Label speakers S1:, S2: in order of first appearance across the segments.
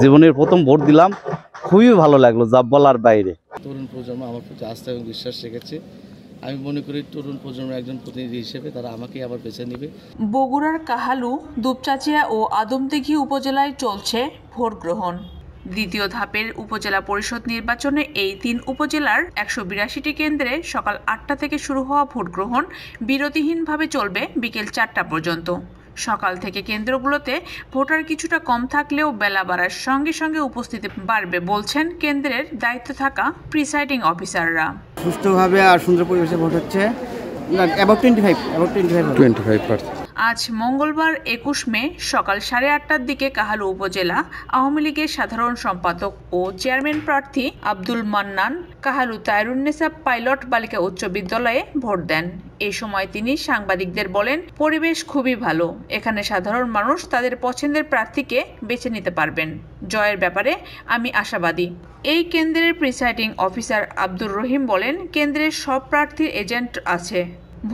S1: জীবনের প্রথম ভোট দিলাম, খুবই ভালো লাগলো, যা বলার বাইরে।
S2: তরুণ প্রজন্ম আমার প্রতি আস্থা এবং বিশ্বাস রেখেছে। আমি মনে করি তরুণ প্রজন্মের একজন প্রতিনিধি হিসেবে তারা আমাকেই আবার বেছে নেবে।
S3: বগুড়ার কাহালু, দুপচাচিয়া ও আদমদীঘি উপজেলায় চলছে ভোট গ্রহণ। দ্বিতীয় ধাপের উপজেলা পরিষদ নির্বাচনে এই ৩ উপজেলার ১৮২টি কেন্দ্রে সকাল ৮টা থেকে শুরু হওয়া ভোট গ্রহণ বিরতিহীনভাবে চলবে বিকেল ৪টা পর্যন্ত। সকাল থেকে কেন্দ্রগুলোতে ভোটার কিছুটা কম থাকলেও বেলা বাড়ার সঙ্গে সঙ্গে উপস্থিতি বাড়বে বলছেন কেন্দ্রের দায়িত্বে থাকা প্রিসাইডিং অফিসাররা।
S4: সুষ্ঠুভাবে আর সুন্দর পরিবেশে ভোট হচ্ছে।
S3: আজ মঙ্গলবার ২১ মে সকাল ৮:৩০টার দিকে কাহালু উপজেলা আওয়ামী লীগের সাধারণ সম্পাদক ও চেয়ারম্যান প্রার্থী আব্দুল মান্নান কাহালু তায়রুন্নেসা পাইলট বালিকা উচ্চ বিদ্যালয়ে ভোট দেন। এই সময় তিনি সাংবাদিকদের বলেন, পরিবেশ খুবই ভালো, এখানে সাধারণ মানুষ তাদের পছন্দের প্রার্থীকে বেছে নিতে পারবেন। জয়ের ব্যাপারে আমি আশাবাদী। এই কেন্দ্রের প্রিসাইডিং অফিসার আব্দুর রহিম বলেন, কেন্দ্রের সব প্রার্থীর এজেন্ট আছে।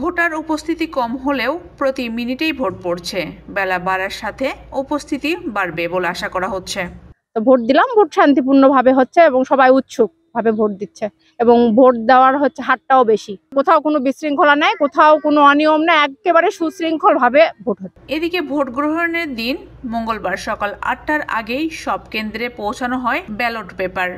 S3: ভোটার উপস্থিতি কম হলেও প্রতি মিনিটেই ভোট পড়ছে। বেলা বাড়ার সাথে উপস্থিতি বাড়বে বলে আশা করা হচ্ছে।
S5: তো ভোট দিলাম, ভোট শান্তিপূর্ণভাবে হচ্ছে এবং সবাই উৎসুক ভাবে ভোট দিচ্ছে এবং ভোট দেওয়ার হারটাও বেশি। কোথাও কোনো বিশৃঙ্খলা নাই, কোথাও কোনো অনিয়ম নেই, একেবারে সুশৃঙ্খল ভাবে ভোট হচ্ছে।
S3: এদিকে ভোট গ্রহণের দিন মঙ্গলবার সকাল ৮টার আগেই সব কেন্দ্রে পৌঁছানো হয় ব্যালট পেপার।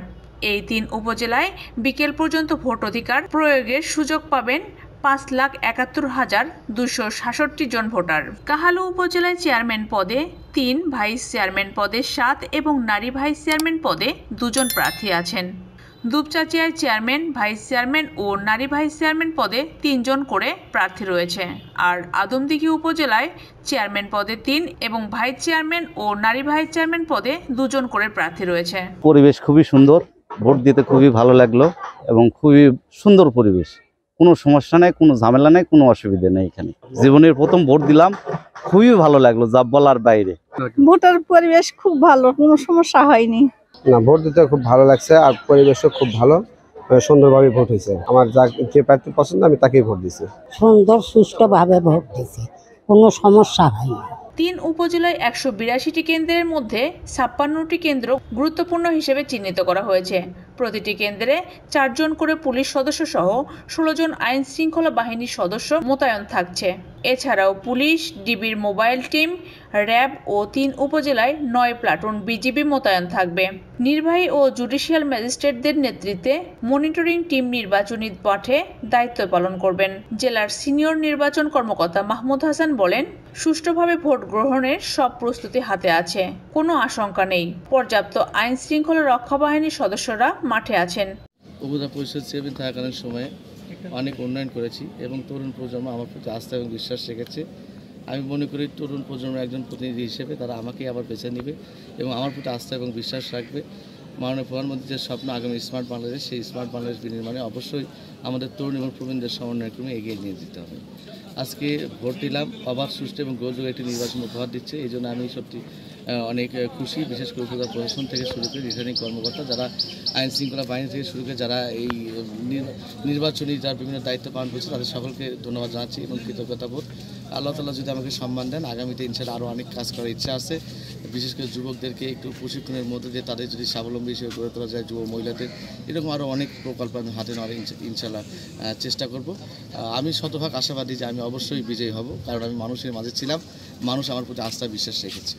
S3: এই ৩ উপজেলায় বিকেল পর্যন্ত ভোট অধিকার প্রয়োগের সুযোগ পাবেন ৫,৭১,২৬৭ জন ভোটার। কাহালু উপজেলায় চেয়ারম্যান পদে ৩, ভাইস চেয়ারম্যান পদে ৭ এবং নারী ভাইস চেয়ারম্যান পদে ২ জন প্রার্থী আছেন। দুপচাচিয়ায় চেয়ারম্যান, ভাইস চেয়ারম্যান ও নারী ভাইস চেয়ারম্যান পদে ৩ জন করে প্রার্থী রয়েছে। আর আদমদীঘি উপজেলায় চেয়ারম্যান পদে ৩ এবং ভাইস চেয়ারম্যান ও নারী ভাইস চেয়ারম্যান পদে ২ জন করে প্রার্থী রয়েছে।
S1: পরিবেশ খুবই সুন্দর, ভোট দিতে খুবই ভালো লাগলো এবং খুবই সুন্দর পরিবেশ, কোনো সমস্যা নেই, কোনো ঝামেলা নেই, কোনো অসুবিধা নেই। এখানে জীবনের প্রথম ভোট দিলাম, খুবই ভালো লাগলো, যা বলার বাইরে।
S5: ভোটার পরিবেশ খুব ভালো, কোনো সমস্যা হয়নি।
S6: না, ভোট দিতে খুব ভালো লাগছে আর পরিবেশও খুব ভালো, সুন্দরভাবে ভোট হয়েছে। আমার যে প্রার্থী পছন্দ আমি তাকেই ভোট দিছি।
S7: সুন্দর সুষ্ঠুভাবে ভোট দিয়েছি, কোনো সমস্যা হয়নি।
S3: ৩ উপজেলায় ১৮২টি কেন্দ্রের মধ্যে ৫৬টি কেন্দ্র গুরুত্বপূর্ণ হিসেবে চিহ্নিত করা হয়েছে। প্রতিটি কেন্দ্রে ৪ জন করে পুলিশ সদস্য সহ ১৬ জন আইন শৃঙ্খলা বাহিনীর সদস্য মোতায়েন থাকছে। এছাড়াও পুলিশ, ডিবির মোবাইল টিম, র্যাব ও ৩ উপজেলায় ৯ প্লাটুন বিজিবি মোতায়েন থাকবে। নির্বাহী ও জুডিশিয়াল ম্যাজিস্ট্রেটদের নেতৃত্বে মনিটরিং টিম নির্বাচনী মাঠে দায়িত্ব পালন করবেন। জেলার সিনিয়র নির্বাচন কর্মকর্তা মাহমুদ হাসান বলেন, সুষ্ঠুভাবে ভোট গ্রহণের সব প্রস্তুতি হাতে আছে, কোনো আশঙ্কা নেই। পর্যাপ্ত আইন শৃঙ্খলা রক্ষা বাহিনীর সদস্যরা মাঠে আছেন।
S2: উপজেলা পরিষদ চেয়ারম্যান থাকাকালীন সময়ে অনেক উন্নয়ন করেছি এবং তরুণ প্রজন্ম আমার প্রতি আস্থা এবং বিশ্বাস রেখেছে। আমি মনে করি তরুণ প্রজন্মের একজন প্রতিনিধি হিসেবে তারা আমাকেই আবার বেছে নেবে এবং আমার প্রতি আস্থা এবং বিশ্বাস রাখবে। মাননীয় প্রধানমন্ত্রীর যে স্বপ্ন আগামী স্মার্ট বাংলাদেশ, সেই স্মার্ট বাংলাদেশ বিনির্মাণে অবশ্যই আমাদের তরুণ এবং প্রবীণদের সমন্বয়ক্রমে এগিয়ে নিয়ে যেতে হবে। আজকে ভোট দিলাম, অবাধ, সুষ্ঠু এবং গোলযোগ একটি নির্বাচন উপহার দিচ্ছে। এই জন্য আমি সত্যি অনেক খুশি, বিশেষ করে উপজেলা প্রশাসন থেকে শুরু করে রিটার্নিং কর্মকর্তা, যারা আইন শৃঙ্খলা বাহিনী থেকে শুরু করে যারা এই নির্বাচনী যারা বিভিন্ন দায়িত্ব পালন করছে, তাদের সকলকে ধন্যবাদ জানাচ্ছি এবং কৃতজ্ঞতা বোধ। আল্লাহ তাআলা যদি আমাকে সম্মান দেন, আগামীতে ইনশাআল্লাহ আরও অনেক কাজ করার ইচ্ছা আছে। বিশেষ করে যুবকদেরকে একটু প্রশিক্ষণের মধ্যে দিয়ে তাদের যদি স্বাবলম্বী হিসেবে গড়ে তোলা যায়, যুব মহিলাদের, এরকম আরও অনেক প্রকল্প আমি হাতে নেওয়ার ইনশাআল্লাহ চেষ্টা করব। আমি শতভাগ আশাবাদী যে আমি অবশ্যই বিজয়ী হব, কারণ আমি মানুষের মাঝে ছিলাম, মানুষ আমার প্রতি আস্থা বিশ্বাস রেখেছে।